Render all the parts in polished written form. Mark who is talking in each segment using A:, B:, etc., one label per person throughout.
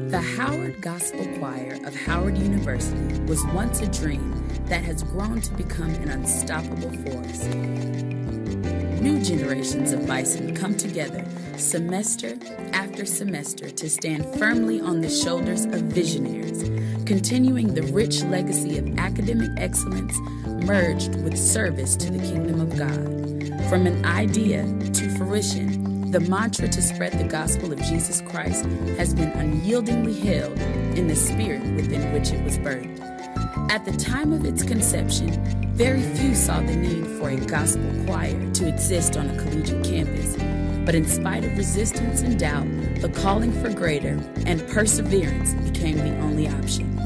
A: The Howard Gospel Choir of Howard University was once a dream that has grown to become an unstoppable force. New generations of bison come together semester after semester to stand firmly on the shoulders of visionaries, continuing the rich legacy of academic excellence merged with service to the kingdom of God. From an idea to fruition, the mantra to spread the gospel of Jesus Christ has been unyieldingly held in the spirit within which it was birthed. At the time of its conception, very few saw the need for a gospel choir to exist on a collegiate campus. But in spite of resistance and doubt, the calling for greater and perseverance became the only option.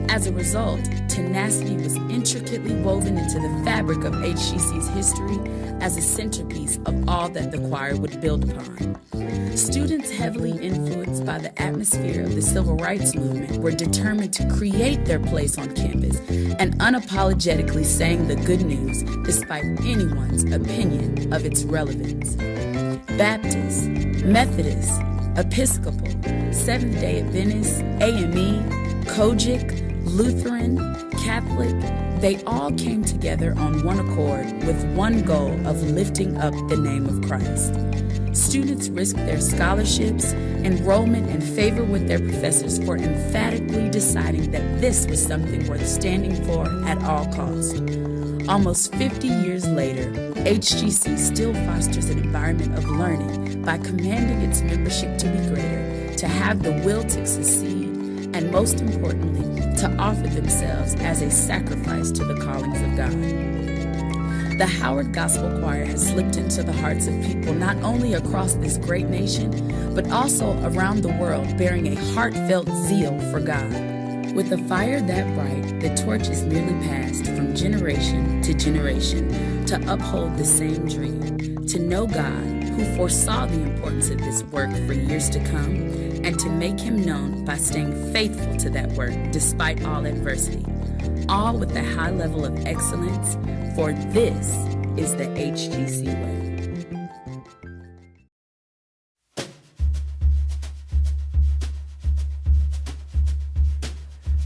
A: As a result, tenacity was intricately woven into the fabric of HGC's history as a centerpiece of all that the choir would build upon. Students heavily influenced by the atmosphere of the civil rights movement were determined to create their place on campus and unapologetically sang the good news despite anyone's opinion of its relevance. Baptist, Methodist, Episcopal, Seventh-day Adventist, AME, Kojic, Lutheran, Catholic, they all came together on one accord with one goal of lifting up the name of Christ. Students risked their scholarships, enrollment, and favor with their professors for emphatically deciding that this was something worth standing for at all costs. Almost 50 years later, HGC still fosters an environment of learning by commanding its membership to be greater, to have the will to succeed, and most importantly, to offer themselves as a sacrifice to the callings of God. The Howard Gospel Choir has slipped into the hearts of people not only across this great nation, but also around the world, bearing a heartfelt zeal for God. With a fire that bright, the torch is merely passed from generation to generation to uphold the same dream, to know God, who foresaw the importance of this work for years to come, and to make him known by staying faithful to that work despite all adversity, all with a high level of excellence, for this is the HGC way.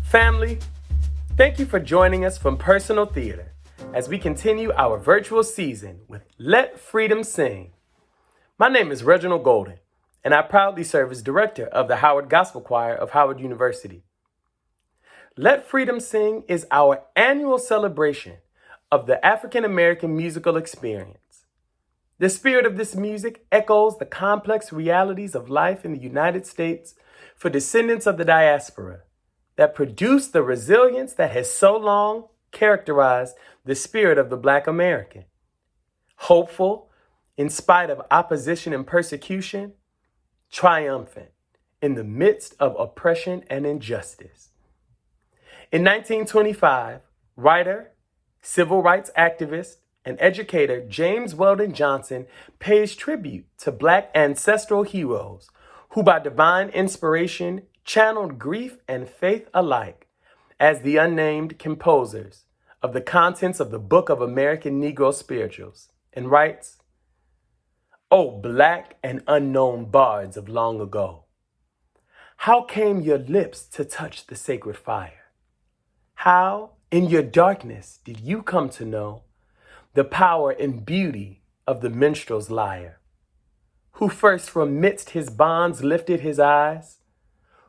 B: Family, thank you for joining us from Personal Theater as we continue our virtual season with Let Freedom Sing. My name is Reginald Golden, and I proudly serve as director of the Howard Gospel Choir of Howard University. Let Freedom Sing is our annual celebration of the African American musical experience. The spirit of this music echoes the complex realities of life in the United States for descendants of the diaspora that produce the resilience that has so long characterized the spirit of the Black American. Hopeful, in spite of opposition and persecution, triumphant in the midst of oppression and injustice. In 1925, writer, civil rights activist, and educator James Weldon Johnson pays tribute to Black ancestral heroes who by divine inspiration channeled grief and faith alike as the unnamed composers of the contents of the Book of American Negro Spirituals, and writes, "O Black and unknown bards of long ago, how came your lips to touch the sacred fire? How, in your darkness, did you come to know the power and beauty of the minstrel's lyre? Who first from midst his bonds lifted his eyes?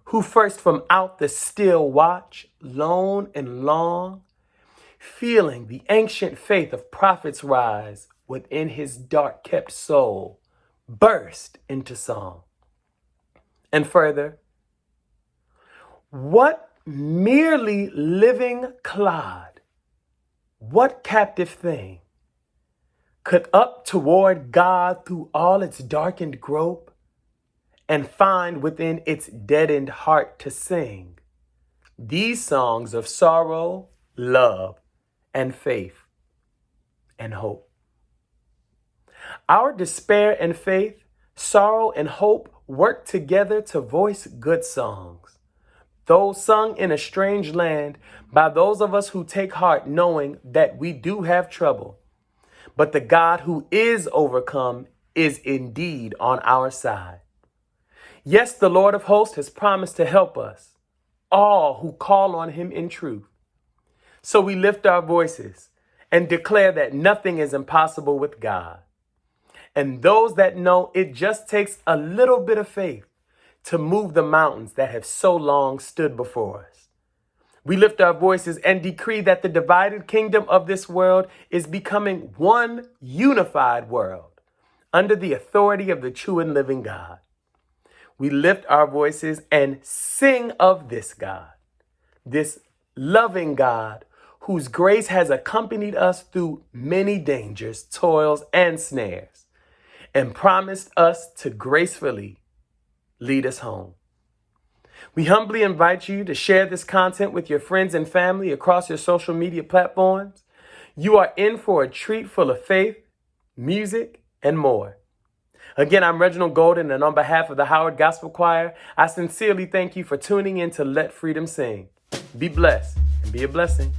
B: Who first from out the still watch, lone and long, feeling the ancient faith of prophets rise within his dark-kept soul, burst into song?" And further, what merely living clod, what captive thing could up toward God through all its darkened grope and find within its deadened heart to sing these songs of sorrow, love, and faith and hope? Our despair and faith, sorrow and hope work together to voice good songs, those sung in a strange land by those of us who take heart knowing that we do have trouble, but the God who is overcome is indeed on our side. Yes, the Lord of hosts has promised to help us, all who call on him in truth. So we lift our voices and declare that nothing is impossible with God. And those that know it just takes a little bit of faith to move the mountains that have so long stood before us. We lift our voices and decree that the divided kingdom of this world is becoming one unified world under the authority of the true and living God. We lift our voices and sing of this God, this loving God whose grace has accompanied us through many dangers, toils, and snares, and promised us to gracefully lead us home. We humbly invite you to share this content with your friends and family across your social media platforms. You are in for a treat full of faith, music, and more. Again, I'm Reginald Golden, and on behalf of the Howard Gospel Choir, I sincerely thank you for tuning in to Let Freedom Sing. Be blessed and be a blessing.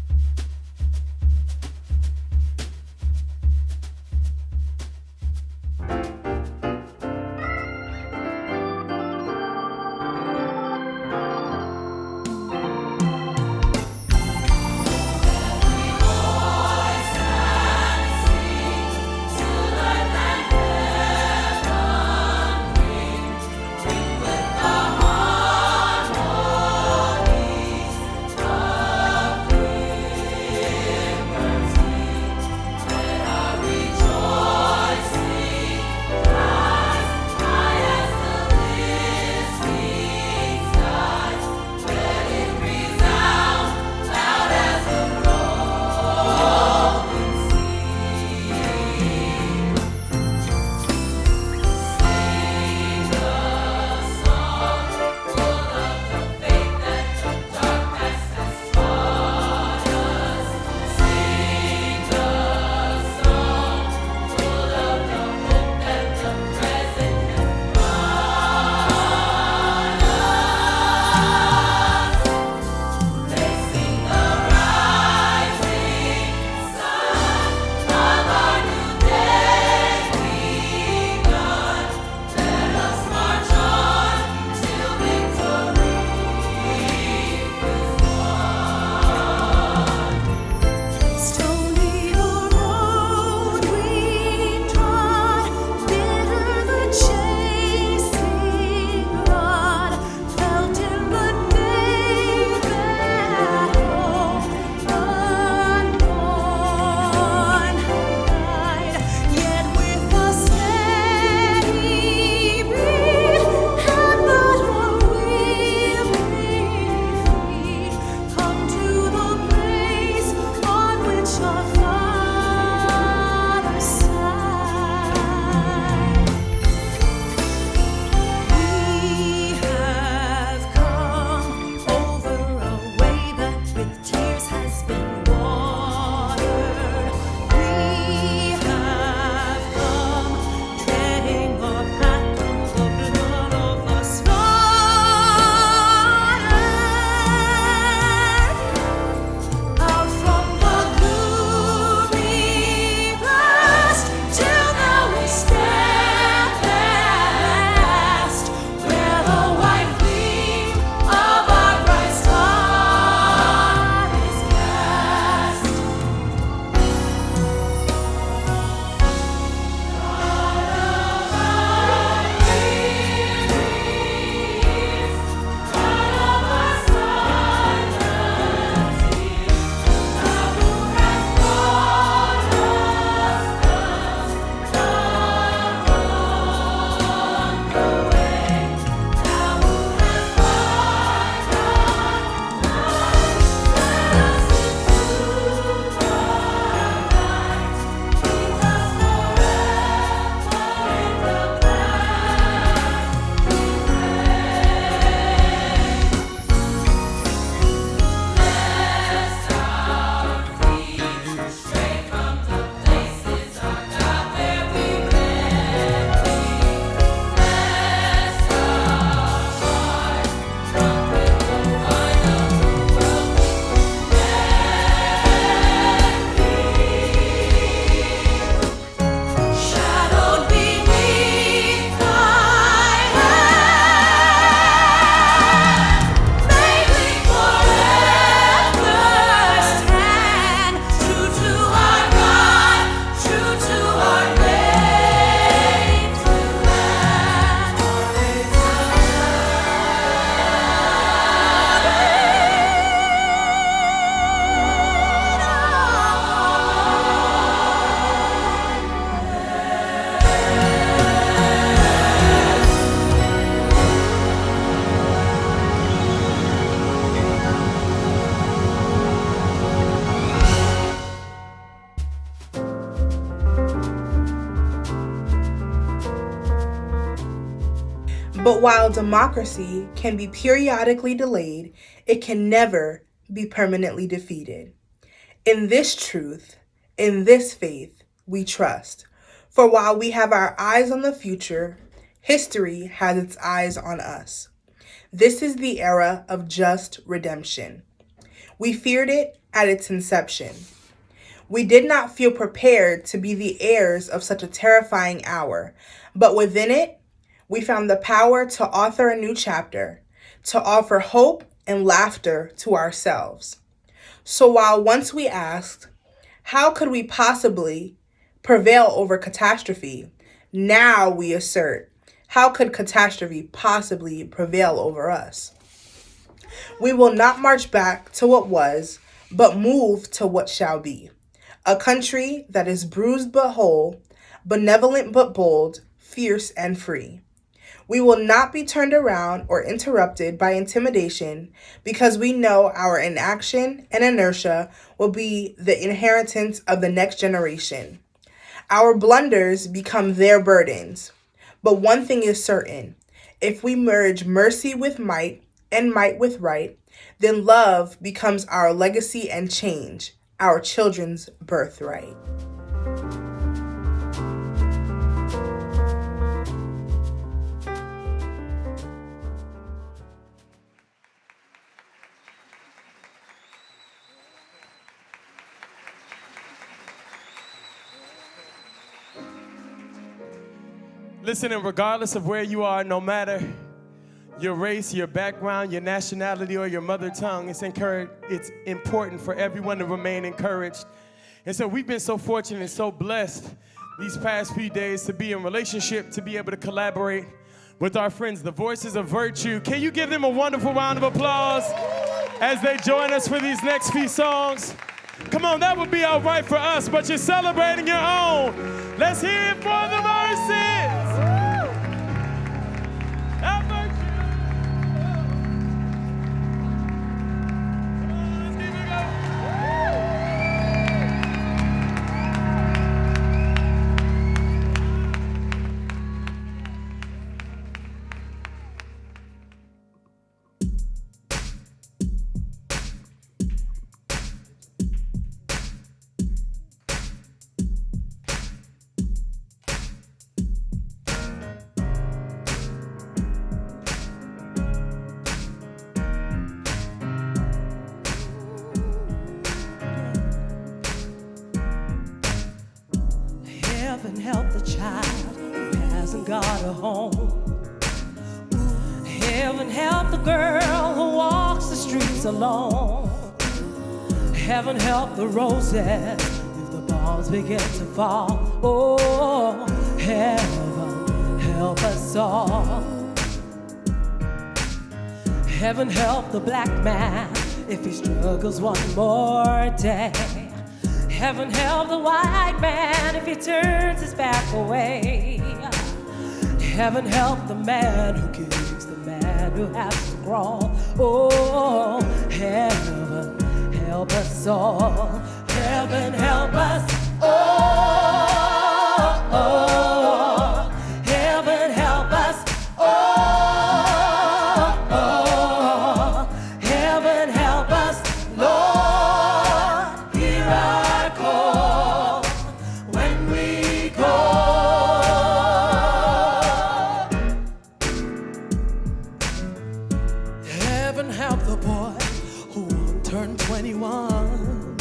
C: But while democracy can be periodically delayed, it can never be permanently defeated. In this truth, in this faith, we trust. For while we have our eyes on the future, history has its eyes on us. This is the era of just redemption. We feared it at its inception. We did not feel prepared to be the heirs of such a terrifying hour, but within it, we found the power to author a new chapter, to offer hope and laughter to ourselves. So while once we asked, how could we possibly prevail over catastrophe? Now we assert, how could catastrophe possibly prevail over us? We will not march back to what was, but move to what shall be. A country that is bruised but whole, benevolent but bold, fierce and free. We will not be turned around or interrupted by intimidation because we know our inaction and inertia will be the inheritance of the next generation. Our blunders become their burdens. But one thing is certain, if we merge mercy with might and might with right, then love becomes our legacy and change, our children's birthright.
B: Listen, and regardless of where you are, no matter your race, your background, your nationality, or your mother tongue, it's important for everyone to remain encouraged. And so we've been so fortunate and so blessed these past few days to be in relationship, to be able to collaborate with our friends, the Voices of Virtue. Can you give them a wonderful round of applause as they join us for these next few songs? Come on, that would be all right for us, but you're celebrating your own. Let's hear it for the Voices. Have virtue. Come on, let's keep it
D: Heaven help the child who hasn't got a home. Heaven help the girl who walks the streets alone. Heaven help the roses if the balls begin to fall. Oh, heaven help us all. Heaven help the black man if he struggles one more day. Heaven help the white man if he turns his back away. Heaven help the man who kicks the man who has to crawl. Oh, heaven help us all. Heaven help us all. Oh, heaven help us all. Oh, heaven help us, Lord. Hear our call when we call. Heaven help the boy who turned 21.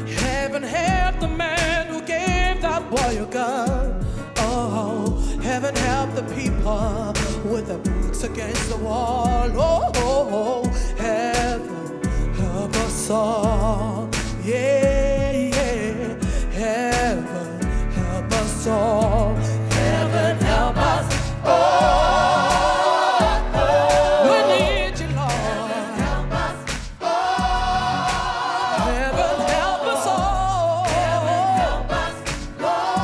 D: Heaven help the man who gave that boy a gun. Oh, heaven help the people with their backs against the wall. Oh, heaven help us all. Yeah, yeah. Heaven help us all. Heaven help us all. We need you, Lord. Heaven help us all. Heaven help us all. Heaven help us, Lord.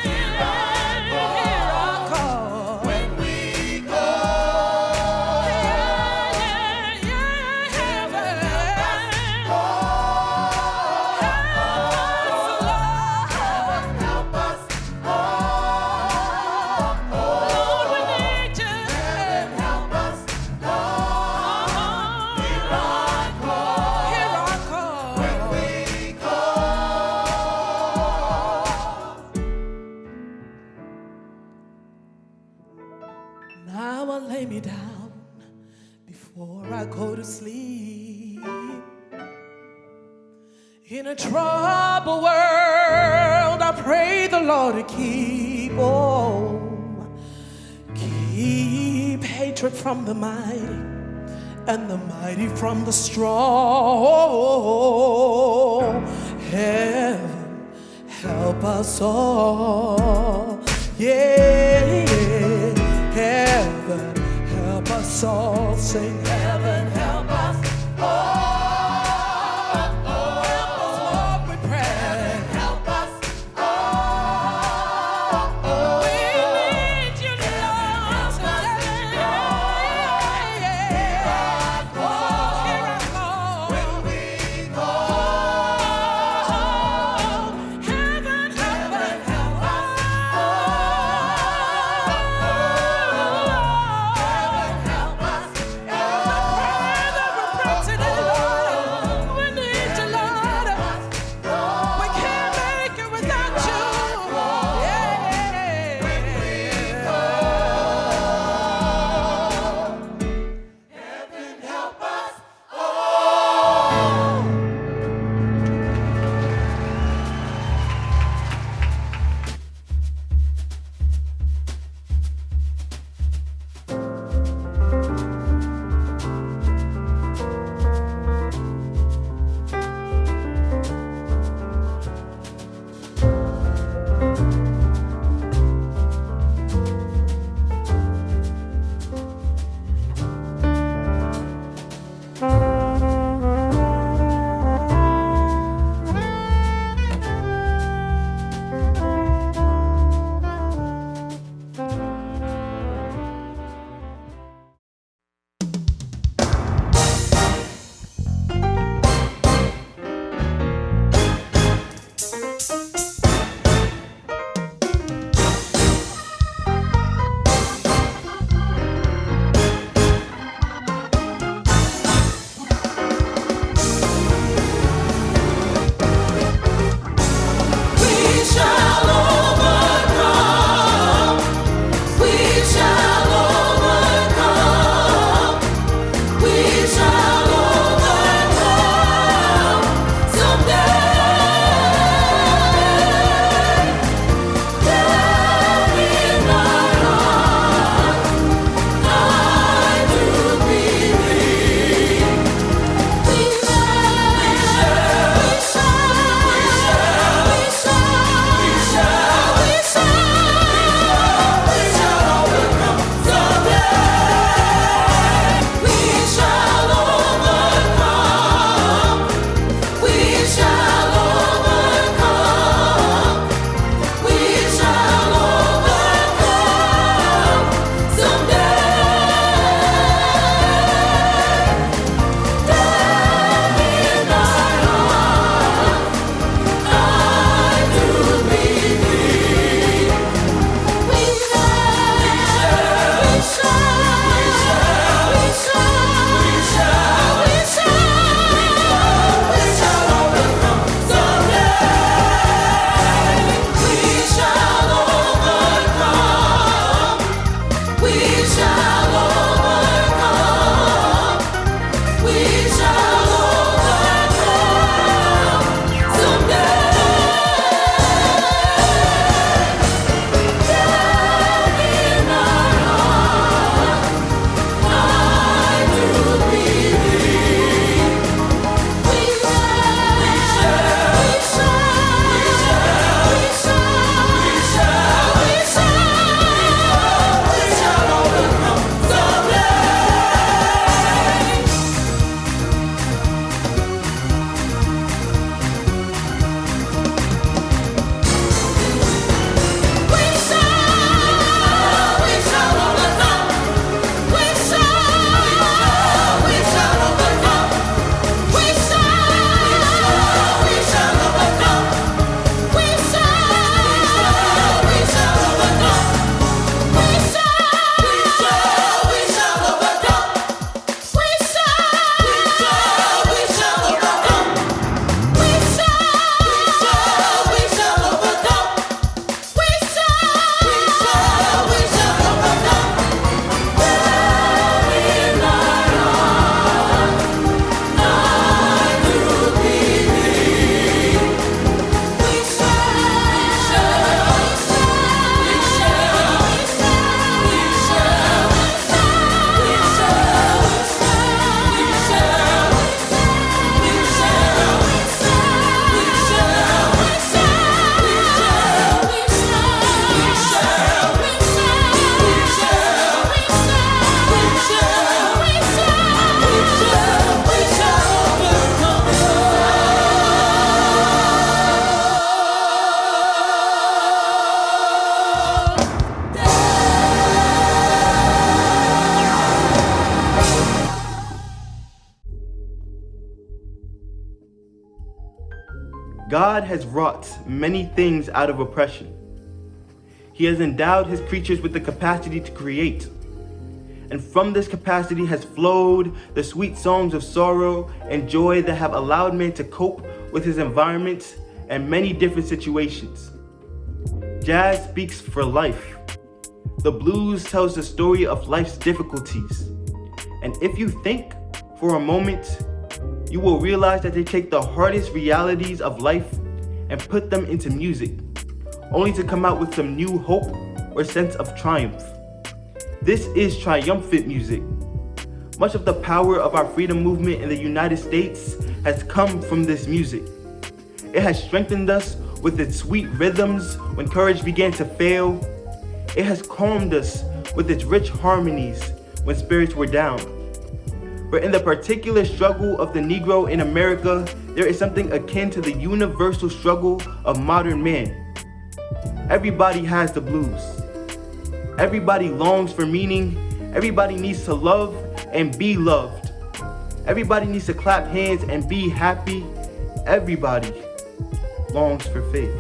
D: Hear our call when we call. Heaven help us all. Heaven help us. Now I lay me down before I go to sleep. In a troubled world, I pray the Lord to keep, keep hatred from the mighty and the mighty from the strong. Heaven, help us all. Yeah, yeah. Heaven, help us all. Sing, heaven, help us all.
E: God has wrought many things out of oppression. He has endowed his creatures with the capacity to create. And from this capacity has flowed the sweet songs of sorrow and joy that have allowed man to cope with his environment and many different situations. Jazz speaks for life. The blues tells the story of life's difficulties. And if you think for a moment, you will realize that they take the hardest realities of life and put them into music, only to come out with some new hope or sense of triumph. This is triumphant music. Much of the power of our freedom movement in the United States has come from this music. It has strengthened us with its sweet rhythms when courage began to fail. It has calmed us with its rich harmonies when spirits were down. But in the particular struggle of the Negro in America, there is something akin to the universal struggle of modern man. Everybody has the blues. Everybody longs for meaning. Everybody needs to love and be loved. Everybody needs to clap hands and be happy. Everybody longs for faith.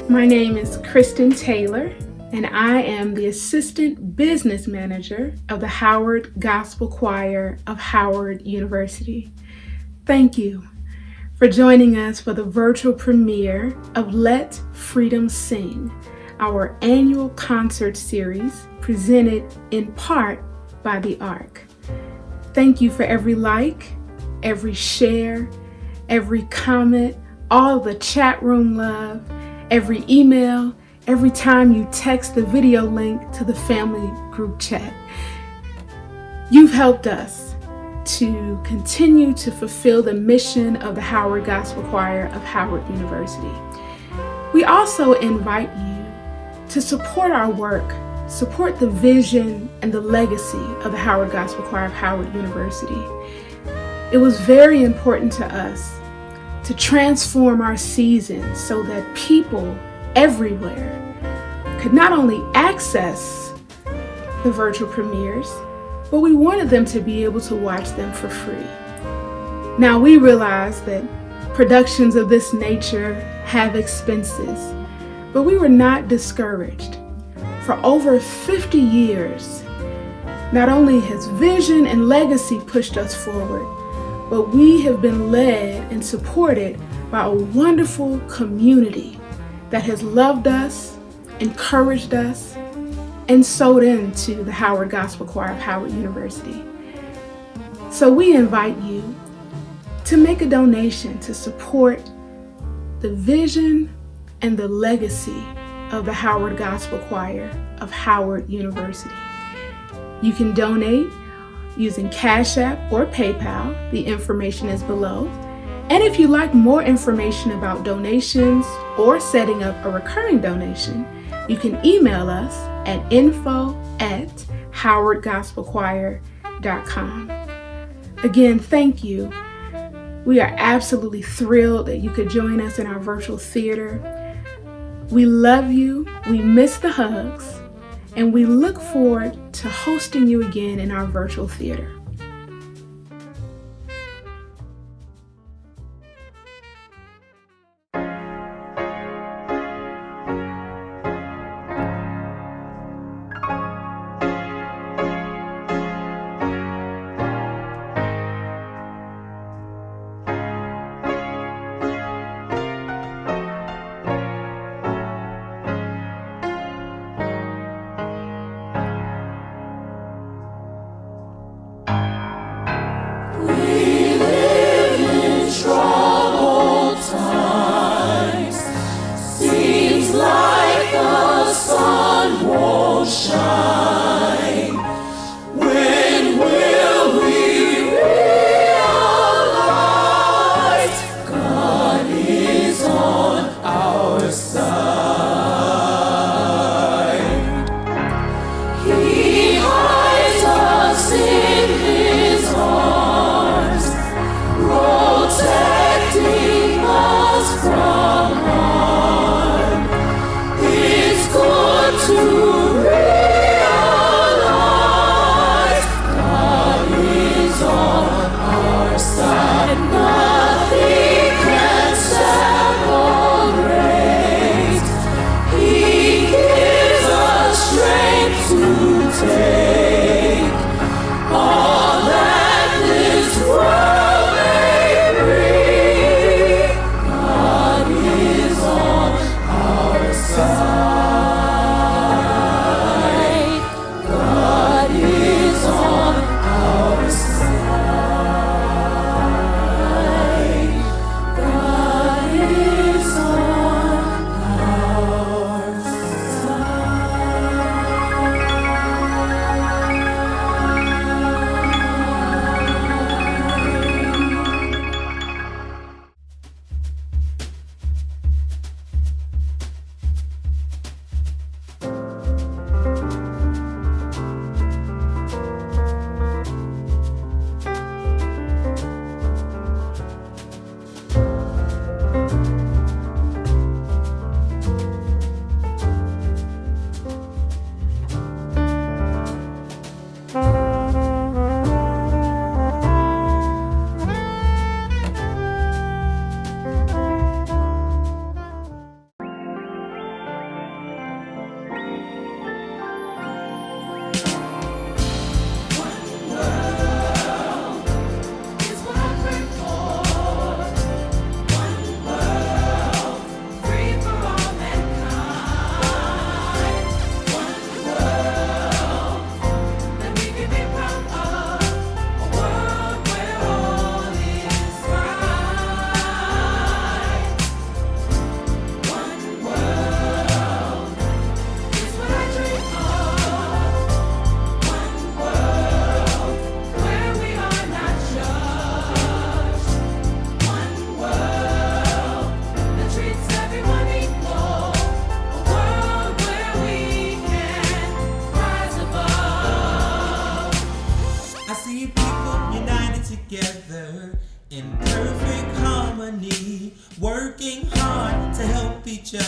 F: My name is Kristen Taylor, and I am the Assistant Business Manager of the Howard Gospel Choir of Howard University. Thank you for joining us for the virtual premiere of Let Freedom Sing, our annual concert series presented in part by THEARC. Thank you for every like, every share, every comment, all the chat room love, every email, every time you text the video link to the family group chat. You've helped us to continue to fulfill the mission of the Howard Gospel Choir of Howard University. We also invite you to support our work, support the vision and the legacy of the Howard Gospel Choir of Howard University. It was very important to us to transform our season so that people everywhere could not only access the virtual premieres, but we wanted them to be able to watch them for free. Now we realize that productions of this nature have expenses, but we were not discouraged. For over 50 years, not only has vision and legacy pushed us forward, but we have been led and supported by a wonderful community that has loved us, encouraged us, and sewed into the Howard Gospel Choir of Howard University. So we invite you to make a donation to support the vision and the legacy of the Howard Gospel Choir of Howard University. You can donate using Cash App or PayPal. The information is below. And if you'd like more information about donations or setting up a recurring donation, you can email us at info@howardgospelchoir.com. Again, thank you. We are absolutely thrilled that you could join us in our virtual theater. We love you, we miss the hugs, and we look forward to hosting you again in our virtual theater.
G: To realize God is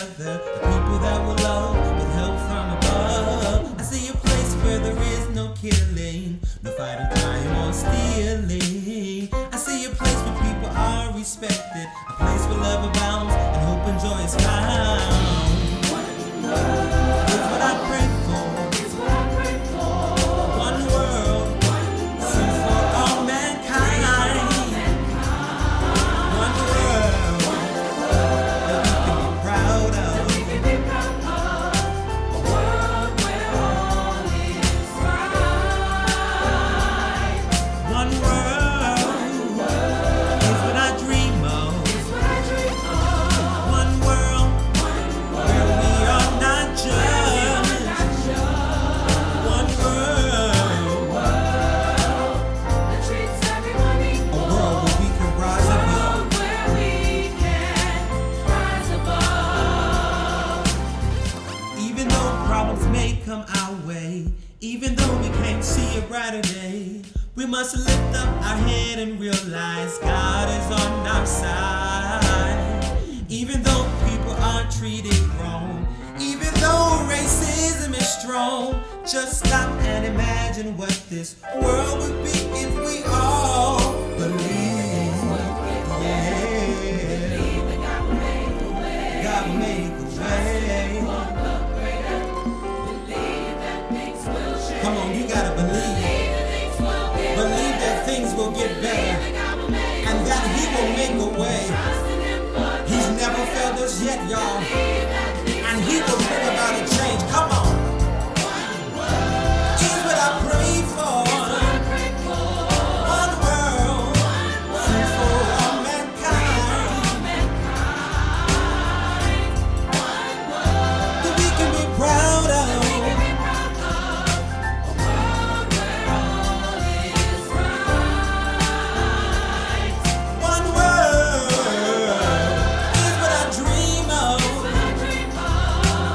G: together, a people that will love with help from above. I see a place where there is no killing, no fighting, crime or stealing. I see a place where people are respected, a place where love abounds and hope and joy is found. It's what I pray for. One world, free for all mankind. One world that we can be proud of. A world where all is right. One world is what I dream of. One world where we are not judged. One world that treats everyone equal. A world where we can rise above. Even though problems may come our way, even though we can't see a brighter day, we must lift up our head and realize God is on our side. Even though people are treated wrong, even though racism is strong, just stop and imagine what this world would be if we all believe. Yeah. God will make a way. Come on, you gotta believe. Believe that things will get better and that He will make a way. He's never failed us yet, y'all. And He will bring about a change. Come on. Here's what I pray for. One world, free for all mankind. That we can be proud of. One world is what I dream of.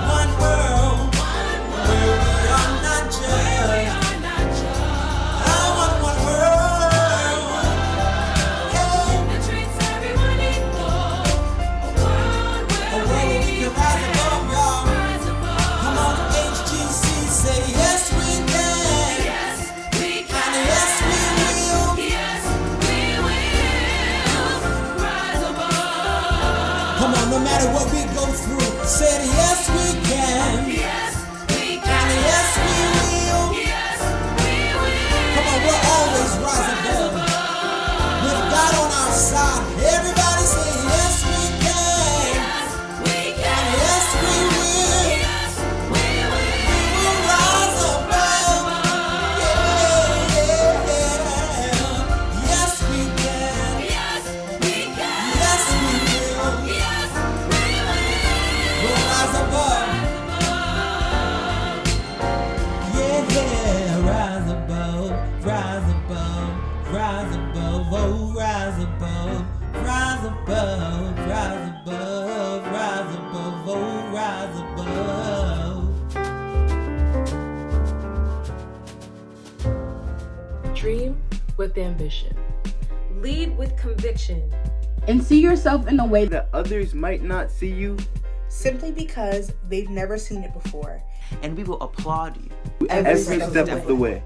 G: One world where we are not judged. I want one world, yeah, a world where we can rise above, y'all. Come on, HGC, say yes we can, and yes we will. Come on, no matter what we go through, say it, yes we can, and yes we will. Come on, we'll always rise above. With God on our side, everybody say yes we can, and yes we will. We will rise above. Yeah. Yes we can, yes we will. We'll rise above. Yeah, rise above, rise above, rise above, oh, rise above, rise above, rise above, rise above, oh, rise above.
H: Dream with ambition. Lead with conviction.
I: And see yourself in a way that
E: That others might not see you,
C: Simply because they've never seen it before.
G: And we will applaud you.
C: Every
E: every step of the way.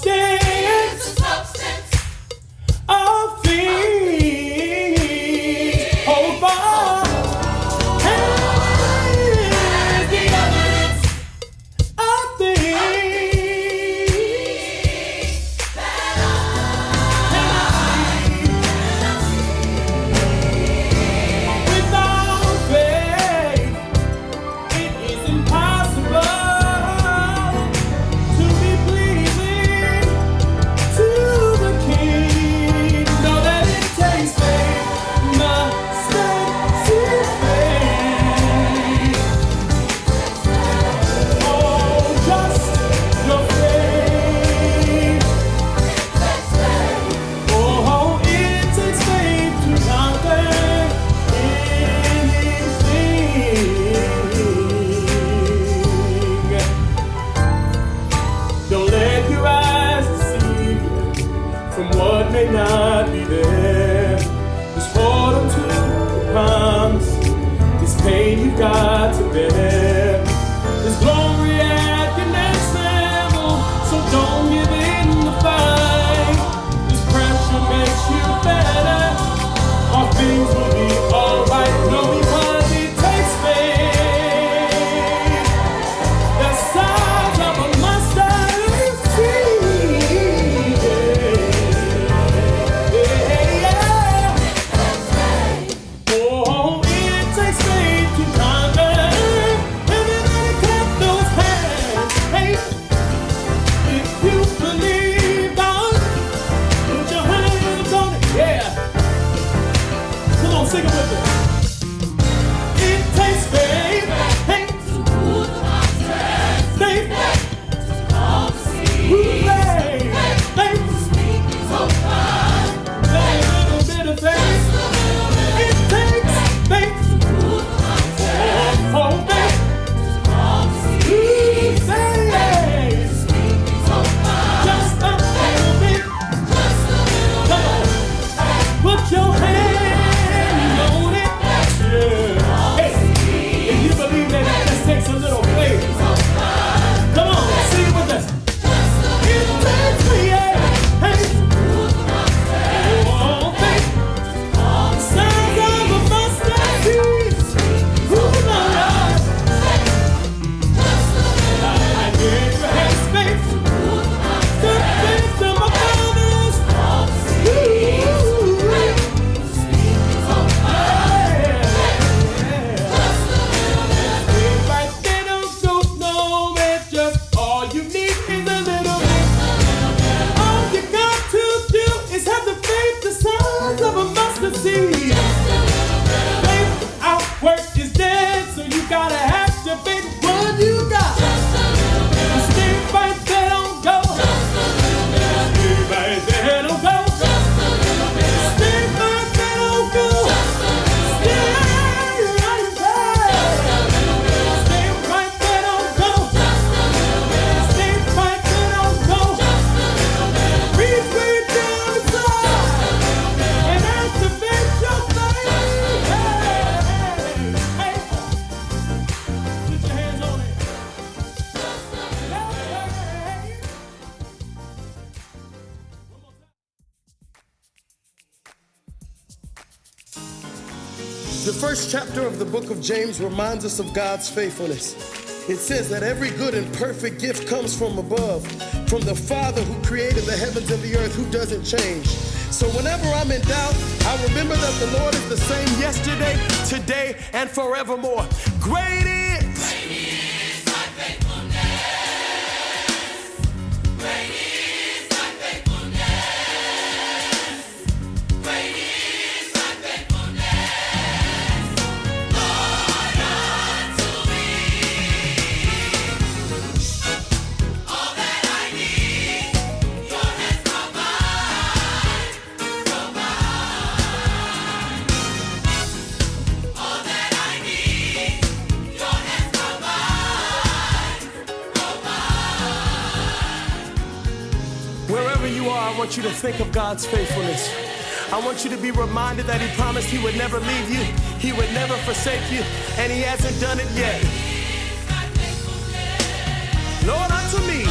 B: substance of things hoped for. And the evidence of things that I see. Without faith, it is impossible to be pleasing to the King. Know that it takes faith, mustard seed faith. Oh, just your faith. Oh, it takes faith to conquer anything. Don't let your eyes deceive you from what may not be there. Just hold on to the promise. This pain you've got to bear. There's glory at your next level, so don't give in the fight. This pressure makes you better. All things will be alright. No, because it takes faith. The size of a mustard seed. Oh, it takes faith to conquer. Everybody clap those hands. Hey, if you believe God, put your hands on it. Yeah. Come on, sing it with me. It takes faith. Hey, faith. Who made faith? A little bit of faith. It takes faith. Oh, faith. Who says? Just a little bit. Come on. Put your hand on it. Yeah. Hey, if you believe that it just takes a little faith. Come on, sing it with us. It takes me, hey. Oh, faith. Sounds of a mustard seed. Who knows? I gave you his faith. The faith of my fathers. Right there, don't know it. Just all you need is a little bit. All you got to do is have the faith the size of a mustard seed. Faith without work is dead, so you gotta have to faith what you got. Stay right there, don't go. Stay right there, don't go. Stay right there, don't go. Stay right there. Stay right there, don't go. Stay right there, don't go. Reach way down inside and activate your faith. Hey, put your hands on it.
J: The first chapter of the book of James reminds us of God's faithfulness. It says that every good and perfect gift comes from above, from the Father who created the heavens and the earth, who doesn't change. So whenever I'm in doubt, I remember that the Lord is the same yesterday, today, and forevermore. Great is
G: thy faithfulness. Great is thy faithfulness. Great is thy faithfulness. Lord, unto me. All that I need, your hands provide. All that I need, your hands provide.
J: Wherever you are, I want you to think of God's faithfulness. I want you to be reminded that He promised He would never leave you, He would never forsake you, and He hasn't done it yet. Lord, unto me,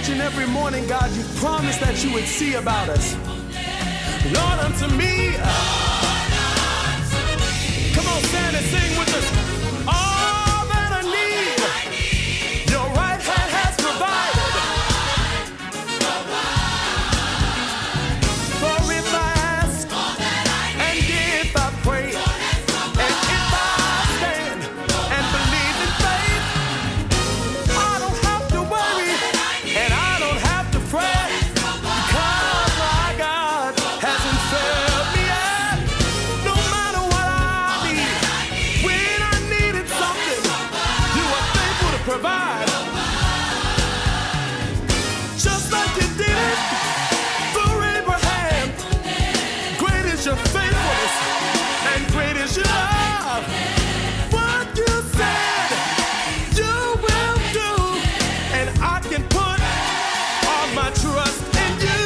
J: each and every morning, God, you promised that you would see about us. Lord, unto me. Come on, stand and sing with us. All that I need, your right hand has provided. For if I ask, and if I pray, and if I stand and believe in faith, I don't have to worry, and I don't have to fret, because my God hasn't failed me yet. No matter what I need, when I needed something, you are faithful to provide. Just like you did it for Abraham. Great is your faithfulness, and great is your love. What you said, you will do, and I can put all my trust in you.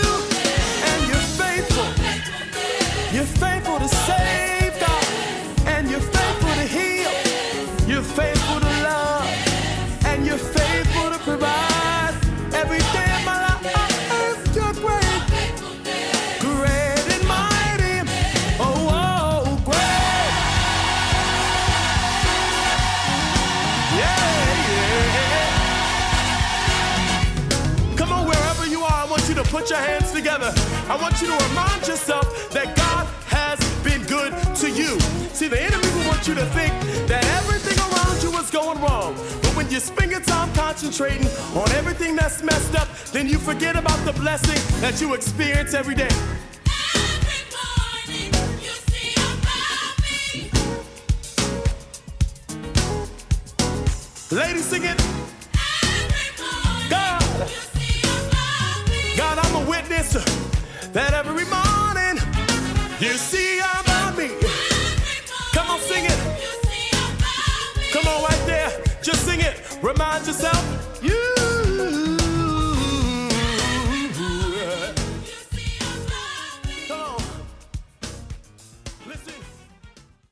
J: And you're faithful. You're faithful to save, God, and you're faithful to heal. You're faithful to love, and you're faithful to provide. Every day of my life, you're great, great and mighty. Oh, great. Yeah. Come on, wherever you are, I want you to put your hands together. I want you to remind yourself that God has been good to you. See, the enemy will want you to think that everything around you is going wrong. But when you spend your time concentrating on everything that's messed up, then you forget about the blessing that you experience every day.
K: Every morning you see about me.
J: Ladies, sing it.
K: Every morning
J: God,
K: you see about me.
J: God, I'm a witness that every morning you see about me. Come on, sing it.
K: You see about me.
J: Come on, right there. Just sing it. Remind yourself, you